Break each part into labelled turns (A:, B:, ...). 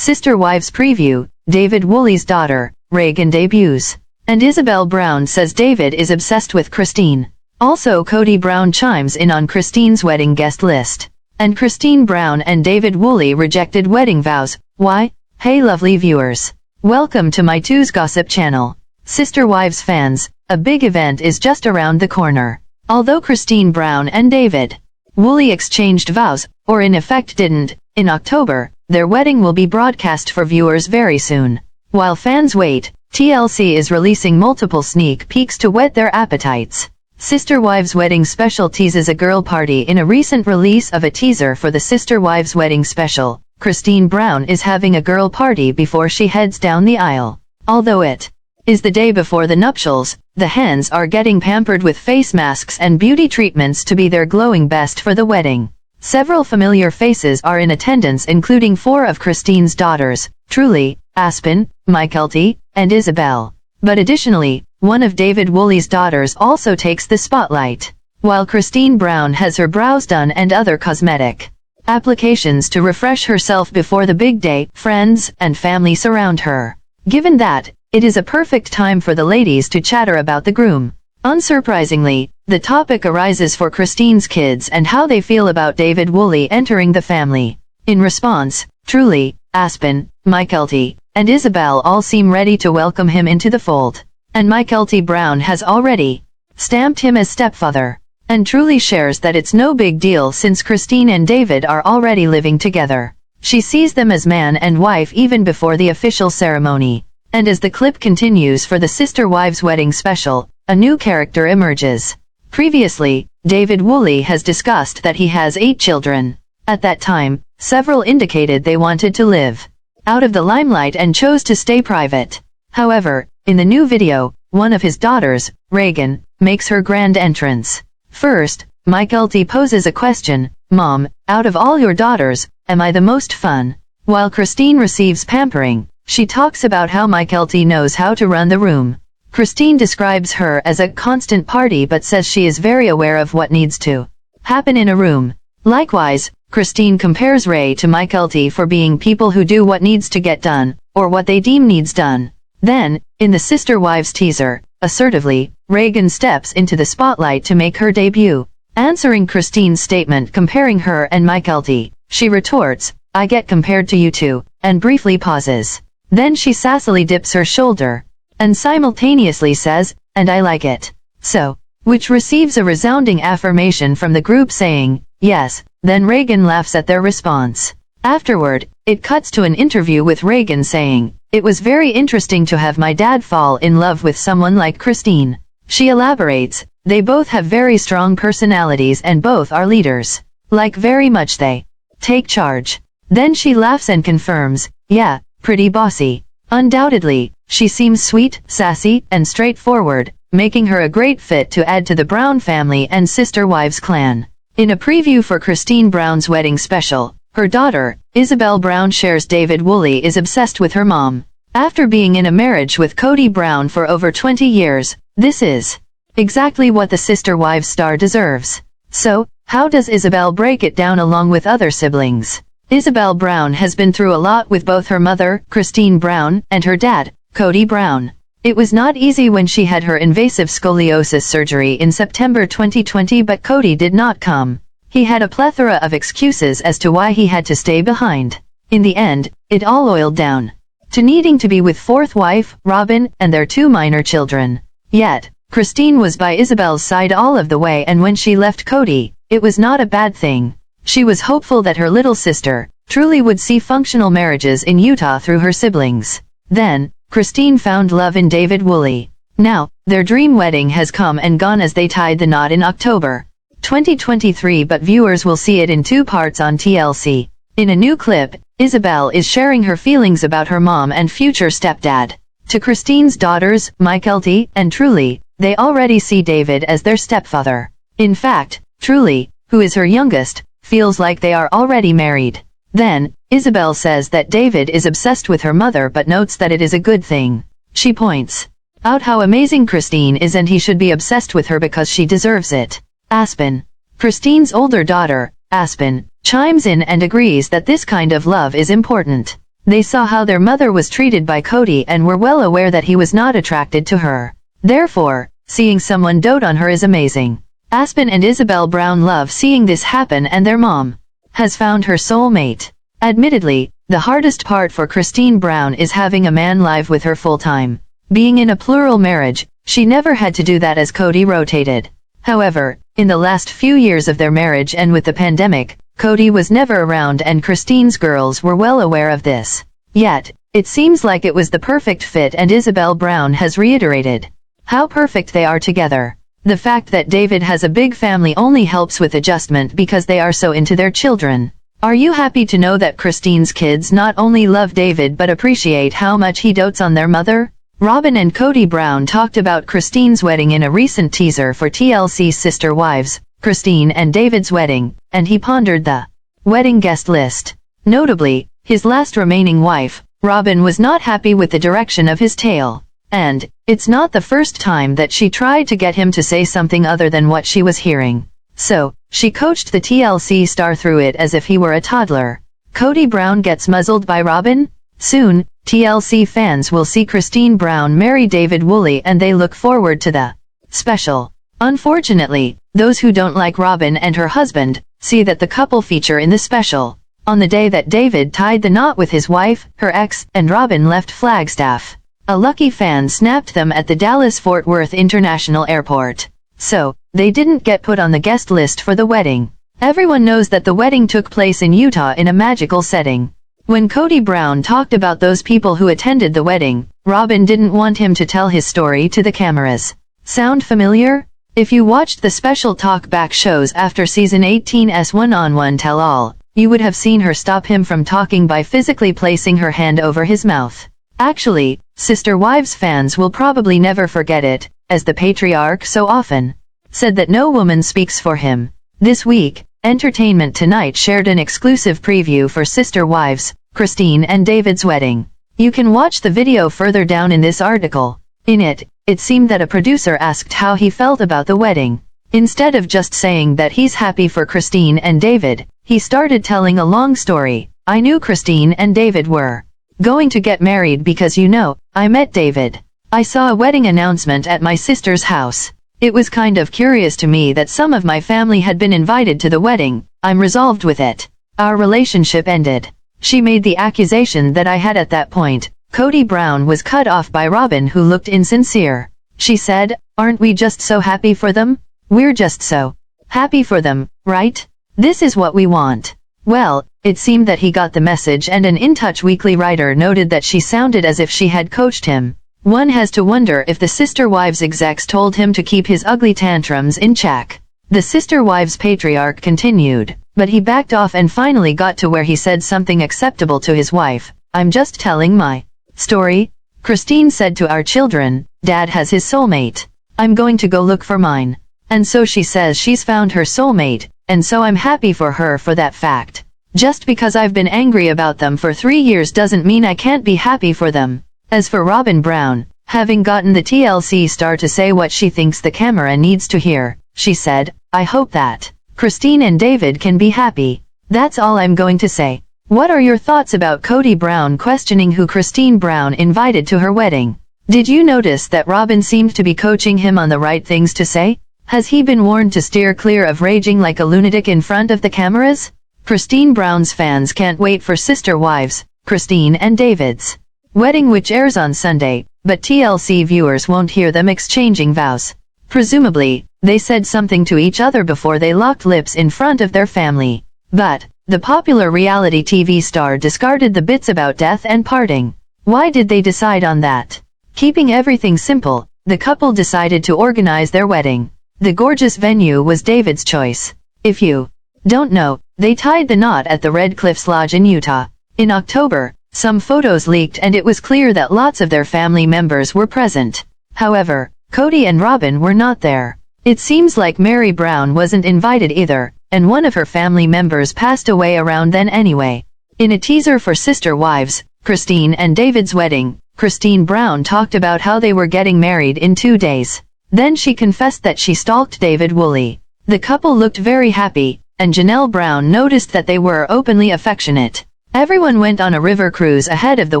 A: Sister Wives preview, Devid Woolley's daughter, Raegan debuts. And Ysabel Brown says Devid is obsessed with Christine. Also Kody Brown chimes in on Christine's wedding guest list. And Christine Brown and Devid Woolley rejected wedding vows. Why? Hey lovely viewers. Welcome to my Two's Gossip channel. Sister Wives fans, a big event is just around the corner. Although Christine Brown and Devid Woolley exchanged vows, or in effect didn't, in October, their wedding will be broadcast for viewers very soon. While fans wait, TLC is releasing multiple sneak peeks to whet their appetites. Sister Wives Wedding Special teases a girl party. In a recent release of a teaser for the Sister Wives Wedding Special, Christine Brown is having a girl party before she heads down the aisle. Although it is the day before the nuptials, the hens are getting pampered with face masks and beauty treatments to be their glowing best for the wedding. Several familiar faces are in attendance, including 4 of Christine's daughters, Truely, Aspyn, Mykelti, and Ysabel. But additionally, one of Devid Woolley's daughters also takes the spotlight. While Christine Brown has her brows done and other cosmetic applications to refresh herself before the big day, friends and family surround her. Given that, it is a perfect time for the ladies to chatter about the groom. Unsurprisingly, the topic arises for Christine's kids and how they feel about Devid Woolley entering the family. In response, Truely, Aspyn, Mykelti, and Ysabel all seem ready to welcome him into the fold. And Mykelti Brown has already stamped him as stepfather. And Truely shares that it's no big deal since Christine and Devid are already living together. She sees them as man and wife even before the official ceremony. And as the clip continues for the Sister Wives Wedding Special, a new character emerges. Previously, Devid Woolley has discussed that he has 8 children. At that time, several indicated they wanted to live out of the limelight and chose to stay private. However, in the new video, one of his daughters, Raegan, makes her grand entrance. First, Mykelti poses a question, "Mom, out of all your daughters, am I the most fun?" While Christine receives pampering, she talks about how Mykelti knows how to run the room. Christine describes her as a constant party but says she is very aware of what needs to happen in a room. Likewise, Christine compares Ray to Mykelti for being people who do what needs to get done, or what they deem needs done. Then, in the Sister Wives teaser, assertively, Raegan steps into the spotlight to make her debut. Answering Christine's statement comparing her and Mykelti, she retorts, "I get compared to you too," and briefly pauses. Then she sassily dips her shoulder, and simultaneously says, "And I like it. So," which receives a resounding affirmation from the group saying, "Yes." Then Raegan laughs at their response. Afterward, it cuts to an interview with Raegan saying, "It was very interesting to have my dad fall in love with someone like Christine." She elaborates, "They both have very strong personalities and both are leaders. Like very much they take charge." Then she laughs and confirms, "Yeah, pretty bossy." Undoubtedly, she seems sweet, sassy, and straightforward, making her a great fit to add to the Brown family and Sister Wives clan. In a preview for Christine Brown's wedding special, her daughter, Ysabel Brown shares Devid Woolley is obsessed with her mom. After being in a marriage with Kody Brown for over 20 years, this is exactly what the Sister Wives star deserves. So, how does Ysabel break it down along with other siblings? Ysabel Brown has been through a lot with both her mother, Christine Brown, and her dad, Kody Brown. It was not easy when she had her invasive scoliosis surgery in September 2020, but Kody did not come. He had a plethora of excuses as to why he had to stay behind. In the end, it all oiled down to needing to be with 4th wife, Robyn, and their 2 minor children. Yet, Christine was by Ysabel's side all of the way, and when she left Kody, it was not a bad thing. She was hopeful that her little sister, Truely, would see functional marriages in Utah through her siblings. Then, Christine found love in Devid Woolley. Now, their dream wedding has come and gone as they tied the knot in October 2023, but viewers will see it in 2 parts on TLC. In a new clip, Ysabel is sharing her feelings about her mom and future stepdad. To Christine's daughters, Mykelti and Truely, they already see Devid as their stepfather. In fact, Truely, who is her youngest, feels like they are already married. Then, Ysabel says that Devid is obsessed with her mother but notes that it is a good thing. She points out how amazing Christine is and he should be obsessed with her because she deserves it. Aspyn, Christine's older daughter, Aspyn, chimes in and agrees that this kind of love is important. They saw how their mother was treated by Kody and were well aware that he was not attracted to her. Therefore, seeing someone dote on her is amazing. Aspyn and Ysabel Brown love seeing this happen, and their mom has found her soulmate. Admittedly, the hardest part for Christine Brown is having a man live with her full-time. Being in a plural marriage, she never had to do that as Kody rotated. However, in the last few years of their marriage and with the pandemic, Kody was never around and Christine's girls were well aware of this. Yet, it seems like it was the perfect fit, and Ysabel Brown has reiterated how perfect they are together. The fact that Devid has a big family only helps with adjustment because they are so into their children. Are you happy to know that Christine's kids not only love Devid but appreciate how much he dotes on their mother? Robyn and Kody Brown talked about Christine's wedding in a recent teaser for TLC's Sister Wives, Christine and Devid's wedding, and he pondered the wedding guest list. Notably, his last remaining wife, Robyn, was not happy with the direction of his tale. And it's not the first time that she tried to get him to say something other than what she was hearing. So, she coached the TLC star through it as if he were a toddler. Kody Brown gets muzzled by Robyn? Soon, TLC fans will see Christine Brown marry Devid Woolley, and they look forward to the special. Unfortunately, those who don't like Robyn and her husband see that the couple feature in the special. On the day that Devid tied the knot with his wife, her ex, and Robyn left Flagstaff, a lucky fan snapped them at the Dallas-Fort Worth International Airport. So, they didn't get put on the guest list for the wedding. Everyone knows that the wedding took place in Utah in a magical setting. When Kody Brown talked about those people who attended the wedding, Robyn didn't want him to tell his story to the cameras. Sound familiar? If you watched the special talk-back shows after season 18's one-on-one tell-all, you would have seen her stop him from talking by physically placing her hand over his mouth. Actually, Sister Wives fans will probably never forget it, as the patriarch so often said that no woman speaks for him. This week, Entertainment Tonight shared an exclusive preview for Sister Wives, Christine and Devid's wedding. You can watch the video further down in this article. In it, it seemed that a producer asked how he felt about the wedding. Instead of just saying that he's happy for Christine and Devid, he started telling a long story. I knew Christine and Devid were going to get married because I met Devid. I saw a wedding announcement at my sister's house. It was kind of curious to me that some of my family had been invited to the wedding. I'm resolved with it. Our relationship ended. She made the accusation that I had at that point. Kody Brown was cut off by Robyn, who looked insincere. She said, "Aren't we just so happy for them? We're just so happy for them, right? This is what we want." Well, it seemed that he got the message, and an In Touch Weekly writer noted that she sounded as if she had coached him. One has to wonder if the Sister Wives execs told him to keep his ugly tantrums in check. The Sister Wives patriarch continued, but he backed off and finally got to where he said something acceptable to his wife. "I'm just telling my story. Christine said to our children, Dad has his soulmate. I'm going to go look for mine. And so she says she's found her soulmate, and so I'm happy for her for that fact. Just because I've been angry about them for 3 years doesn't mean I can't be happy for them." As for Robyn Brown, having gotten the TLC star to say what she thinks the camera needs to hear, she said, "I hope that Christine and Devid can be happy. That's all I'm going to say." What are your thoughts about Kody Brown questioning who Christine Brown invited to her wedding? Did you notice that Robyn seemed to be coaching him on the right things to say? Has he been warned to steer clear of raging like a lunatic in front of the cameras? Christine Brown's fans can't wait for Sister Wives, Christine and Devid's wedding, which airs on Sunday, but TLC viewers won't hear them exchanging vows. Presumably, they said something to each other before they locked lips in front of their family. But the popular reality TV star discarded the bits about death and parting. Why did they decide on that? Keeping everything simple, the couple decided to organize their wedding. The gorgeous venue was Devid's choice. If you don't know, they tied the knot at the Red Cliffs Lodge in Utah. In October, some photos leaked and it was clear that lots of their family members were present. However, Kody and Robyn were not there. It seems like Meri Brown wasn't invited either, and one of her family members passed away around then anyway. In a teaser for Sister Wives, Christine and Devid's wedding, Christine Brown talked about how they were getting married in 2 days. Then she confessed that she stalked Devid Woolley. The couple looked very happy, and Janelle Brown noticed that they were openly affectionate. Everyone went on a river cruise ahead of the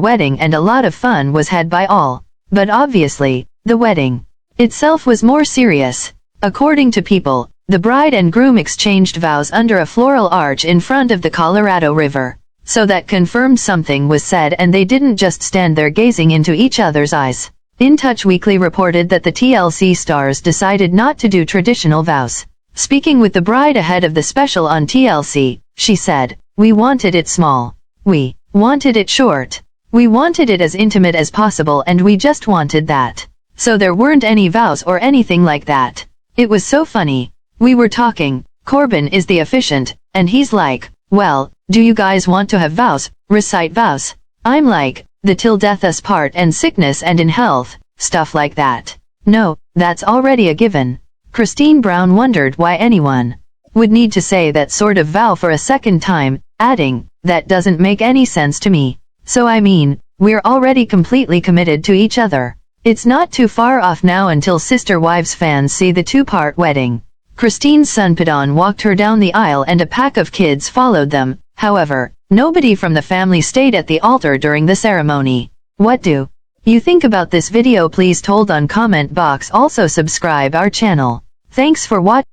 A: wedding and a lot of fun was had by all. But obviously, the wedding itself was more serious. According to people, the bride and groom exchanged vows under a floral arch in front of the Colorado River. So that confirmed something was said and they didn't just stand there gazing into each other's eyes. In Touch Weekly reported that the TLC stars decided not to do traditional vows. Speaking with the bride ahead of the special on TLC, she said, "We wanted it small. We wanted it short. We wanted it as intimate as possible and we just wanted that. So there weren't any vows or anything like that." It was so funny. We were talking, Corbin is the officiant, and he's like, "Well, do you guys want to have vows, recite vows?" I'm like, "The till death us part and sickness and in health, stuff like that." No, that's already a given. Christine Brown wondered why anyone would need to say that sort of vow for a second time, adding, "That doesn't make any sense to me. So I mean, we're already completely committed to each other. It's not too far off now until Sister Wives fans see the two-part wedding." Christine's son Paedon walked her down the aisle and a pack of kids followed them. However, nobody from the family stayed at the altar during the ceremony. What do you think about this video? Please told on comment box. Also subscribe our channel. Thanks for watching.